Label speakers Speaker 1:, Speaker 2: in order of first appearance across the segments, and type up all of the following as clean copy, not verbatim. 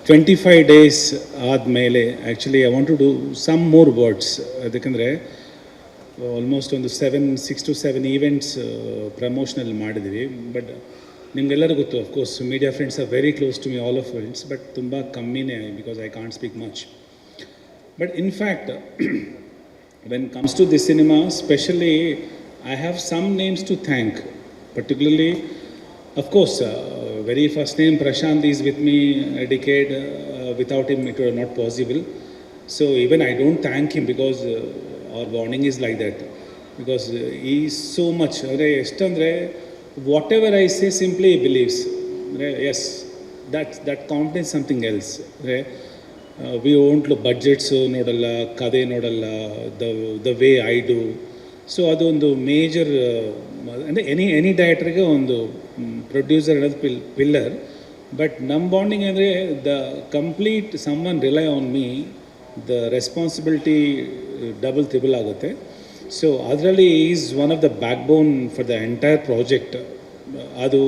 Speaker 1: 25 days ಆದಮೇಲೆ actually I want to do some more words. ಅದಕ್ಕಂದರೆ almost ಒಂದು 6 to 7 events promotional ಮಾಡಿದ್ದೀವಿ. But ನಿಮಗೆಲ್ಲರೂ ಗೊತ್ತು, of course media friends are very close to me, all of friends, but ತುಂಬ ಕಮ್ಮಿನೇ because I can't speak much. But in fact, when it comes to this cinema, especially, I have some names to thank. Particularly, of course, very first name Prashant is with me a decade. Without him, it was not possible. So even I don't thank him because our bonding is like that. Because he is so much. Whatever I say, simply he believes. Yes, that counts as something else. We won't budgets ನೋಡಲ್ಲ, ಕತೆ ನೋಡಲ್ಲ, the way I do. So ಅದೊಂದು major, ಅಂದರೆ any ಡೈರೆಕ್ಟರ್ಗೆ ಒಂದು producer ಅನ್ನೋದು pillar. But ನಮ್ಮ bonding ಅಂದರೆ the complete someone rely on me, the responsibility double triple ಆಗುತ್ತೆ. ಸೊ ಅದರಲ್ಲಿ is one of the backbone for the entire project. ಅದು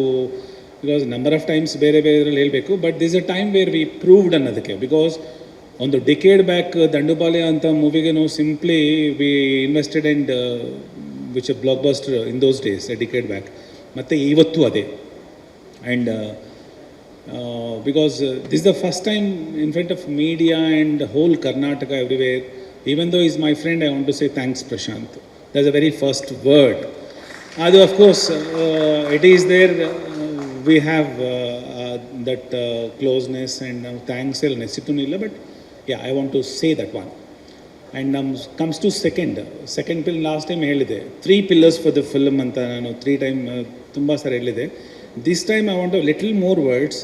Speaker 1: ಬಿಕಾಸ್ ನಂಬರ್ ಆಫ್ ಟೈಮ್ಸ್ ಬೇರೆ ಬೇರೆದ್ರಲ್ಲಿ ಹೇಳಬೇಕು, but this a time where we proved ಅನ್ನೋದಕ್ಕೆ. Because ಒಂದು decade back Dandupalya ಅಂತ ಮೂವಿಗೆ ನಾವು simply we invested and which a block buster in those days, a decade back. ಮತ್ತು ಇವತ್ತು ಅದೇ. And because this the first time in front of media and whole Karnataka everywhere. Even though is my friend, I want to say thanks Prashanth. That is a very first word. ಅದು of course it is there, we have that closeness and ನಾವು thanks ಎಲ್ಲ ನೆಸಿಟೂ ಇಲ್ಲ. But yeah, I want to say that one. And comes to second film, last time ಹೇಳಿದೆ 3 pillars for the film ಅಂತ ನಾನು 3 time ತುಂಬ ಸರಿ ಹೇಳಿದೆ. This time I want a little more words.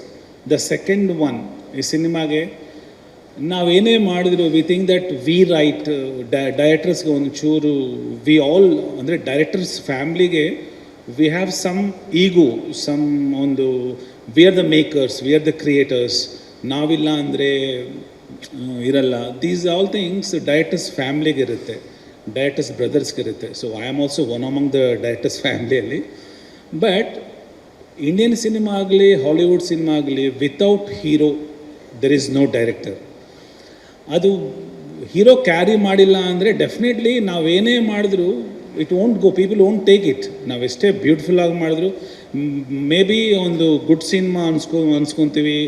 Speaker 1: The second one, ಈ ಸಿನಿಮಾಗೆ ನಾವೇನೇ ಮಾಡಿದ್ರು we think that we right, ಡೈರೆಕ್ಟರ್ಸ್ಗೆ ಒಂದು ಚೂರು ವಿ ಆಲ್, ಅಂದರೆ ಡೈರೆಕ್ಟರ್ಸ್ ಫ್ಯಾಮ್ಲಿಗೆ we have some ego, some ಒಂದು we are the makers, we are the creators, ನಾವಿಲ್ಲ ಅಂದರೆ ಇರಲ್ಲ. ದೀಸ್ ಆಲ್ ಥಿಂಗ್ಸ್ ಡೈರೆಕ್ಟರ್ಸ್ ಫ್ಯಾಮ್ಲಿಗೆ ಇರುತ್ತೆ, ಡೈರೆಕ್ಟರ್ಸ್ ಬ್ರದರ್ಸ್ಗೆ ಇರುತ್ತೆ. So I am also one among the directors ಫ್ಯಾಮ್ಲಿಯಲ್ಲಿ. ಬಟ್ ಇಂಡಿಯನ್ ಸಿನಿಮಾ ಆಗಲಿ, ಹಾಲಿವುಡ್ ಸಿನಿಮಾ ಆಗಲಿ, without hero there is no director. ಅದು ಹೀರೋ ಕ್ಯಾರಿ ಮಾಡಿಲ್ಲ ಅಂದರೆ ಡೆಫಿನೆಟ್ಲಿ ನಾವೇನೇ ಮಾಡಿದ್ರು it won't go, people won't take it. ನಾವೆಷ್ಟೇ ಬ್ಯೂಟಿಫುಲ್ಲಾಗಿ ಮಾಡಿದ್ರು, ಮೇ ಬಿ ಒಂದು ಗುಡ್ ಸಿನಿಮಾ ಅನ್ಸ್ಕೊತೀವಿ,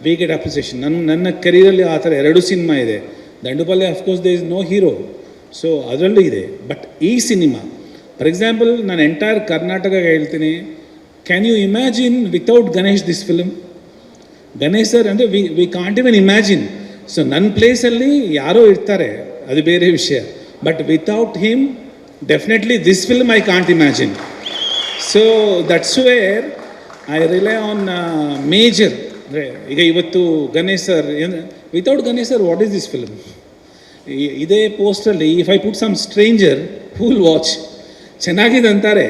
Speaker 1: ವಿ ಗೆಟ್ ಅಪ್ರಿಸಿಯೇಷನ್. ನನ್ನ ಕರಿಯರಲ್ಲಿ ಆ ಥರ 2 ಸಿನಿಮಾ ಇದೆ. Dandupalya of course they is no hero, so ಅದರಲ್ಲೂ ಇದೆ. ಬಟ್ ಈ ಸಿನಿಮಾ, ಫಾರ್ ಎಕ್ಸಾಂಪಲ್, ನಾನು ಎಂಟೈರ್ ಕರ್ನಾಟಕಗೆ ಹೇಳ್ತೀನಿ, can you imagine without Ganesh this film? Ganesh sir ಅಂದರೆ we can't even imagine. So ನನ್ನ ಪ್ಲೇಸಲ್ಲಿ ಯಾರೋ ಇರ್ತಾರೆ, ಅದು ಬೇರೆ ವಿಷಯ. But without him definitely this film I can't imagine. So that's where I rely on major. ಅಂದರೆ ಈಗ ಇವತ್ತು Ganesh sir, without Ganesh sir what is this film? ಇದೇ ಪೋಸ್ಟಲ್ಲಿ if I put some stranger who will watch, ಚೆನ್ನಾಗಿದೆ ಅಂತಾರೆ,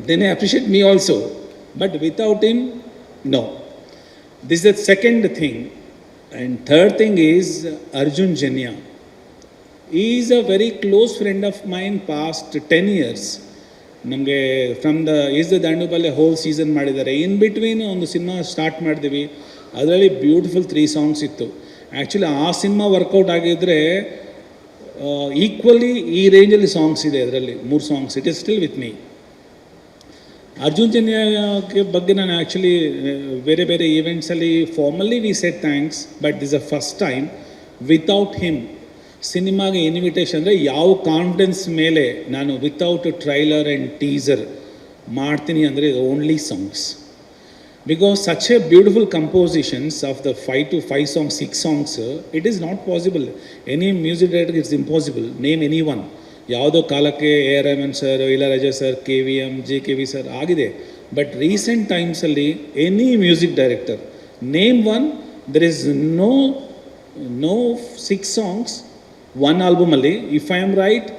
Speaker 1: then I appreciate me also. But without him no. This the second thing. And third thing is Arjun Janya. He is a very close friend of mine past 10 years. ನಮಗೆ from the Dandupalya whole season ಮಾಡಿದ್ದಾರೆ. In between ಒಂದು cinema start ಮಾಡಿದ್ವಿ, ಅದರಲ್ಲಿ beautiful 3 songs ಇತ್ತು. Actually ಆ cinema work out ಆಗಿದ್ದರೆ equally ಈ ರೇಂಜಲ್ಲಿ ಸಾಂಗ್ಸ್ ಇದೆ ಅದರಲ್ಲಿ, 3 songs. It is still with me. Arjun ಜನ್ಯಕ್ಕೆ ಬಗ್ಗೆ ನಾನು ಆ್ಯಕ್ಚುಲಿ ಬೇರೆ ಬೇರೆ ಈವೆಂಟ್ಸಲ್ಲಿ formally we said thanks, but this a first time without him ಸಿನಿಮಾಗೆ ಇನ್ವಿಟೇಷನ್. ಅಂದರೆ ಯಾವ ಕಾನ್ಫಿಡೆನ್ಸ್ ಮೇಲೆ ನಾನು ವಿತೌಟ್ ಟ್ರೈಲರ್ ಆ್ಯಂಡ್ ಟೀಸರ್ ಮಾಡ್ತೀನಿ ಅಂದರೆ only songs. Because such a beautiful compositions of the 5 to 5 songs, 6 songs, it is not possible. Any music director it's impossible. Name any one. ಯಾವುದೋ ಕಾಲಕ್ಕೆ A Rahman sir, Ilaiyaraaja sir, KVM, JKV sir ಆಗಿದೆ. But recent ಟೈಮ್ಸಲ್ಲಿ any music director name one, there is no 6 songs, 1 ಆಲ್ಬಮಲ್ಲಿ. If I am right,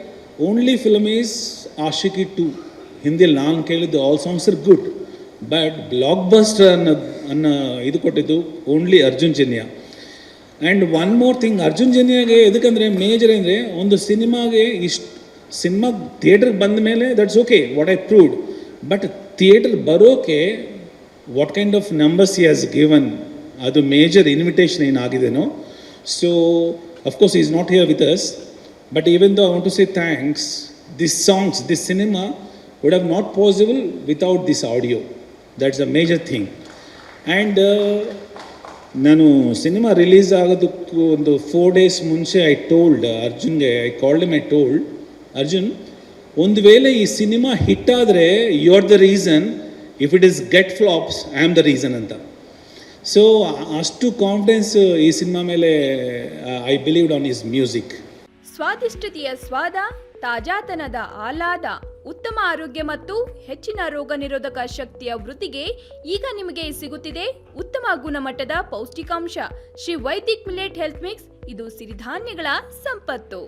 Speaker 1: only film is Aashiqui 2. ಹಿಂದಿಯಲ್ಲಿ ನಾನು ಕೇಳಿದ್ದು all songs are good, but block buster ಅನ್ನೋ ಇದು ಕೊಟ್ಟಿದ್ದು only Arjun Janya. And one more thing, Arjun ಜನ್ಯಾಗೆ ಎದಕ್ಕಂದರೆ ಮೇಜರ್ ಅಂದರೆ, ಒಂದು ಸಿನಿಮಾಗೆ ಸಿನಿಮಾ ಥಿಯೇಟ್ರಿಗೆ ಬಂದ ಮೇಲೆ that's okay, what I proved. But theatre ಬರೋಕೆ what kind of numbers he has given ಅದು ಮೇಜರ್ ಇನ್ವಿಟೇಷನ್ ಏನಾಗಿದೆನೋ. So of course is not here with us, but even though I want to say thanks. This songs, this cinema would have not possible without this audio. That's a major thing. And ನಾನು cinema release ಆಗೋದಕ್ಕೂ ಒಂದು 4 days ಮುಂಚೆ I told ಅರ್ಜುನ್ಗೆ, I called him, I told Arjun, ಒಂದು ವೇಳೆ ಈ cinema hit ಆದರೆ you are the reason, if it is get flops I am the reason ಅಂತ. ಸೊ ಅಷ್ಟು ಕಾನ್ಫಿಡೆನ್ಸ್ ಈ ಸಿನಿಮಾ ಮೇಲೆ I believed on his music.
Speaker 2: ಸ್ವಾದಿಷ್ಟತೆಯ ಸ್ವಾದ, ತಾಜಾತನದ ಆಹ್ಲಾದ, ಉತ್ತಮ ಆರೋಗ್ಯ ಮತ್ತು ಹೆಚ್ಚಿನ ರೋಗ ನಿರೋಧಕ ಶಕ್ತಿಯ ವೃದ್ಧಿಗೆ ಈಗ ನಿಮಗೆ ಸಿಗುತ್ತಿದೆ ಉತ್ತಮ ಗುಣಮಟ್ಟದ ಪೌಷ್ಟಿಕಾಂಶ. Shri Vaidik millet health mix, ಇದು ಸಿರಿಧಾನ್ಯಗಳ ಸಂಪತ್ತು.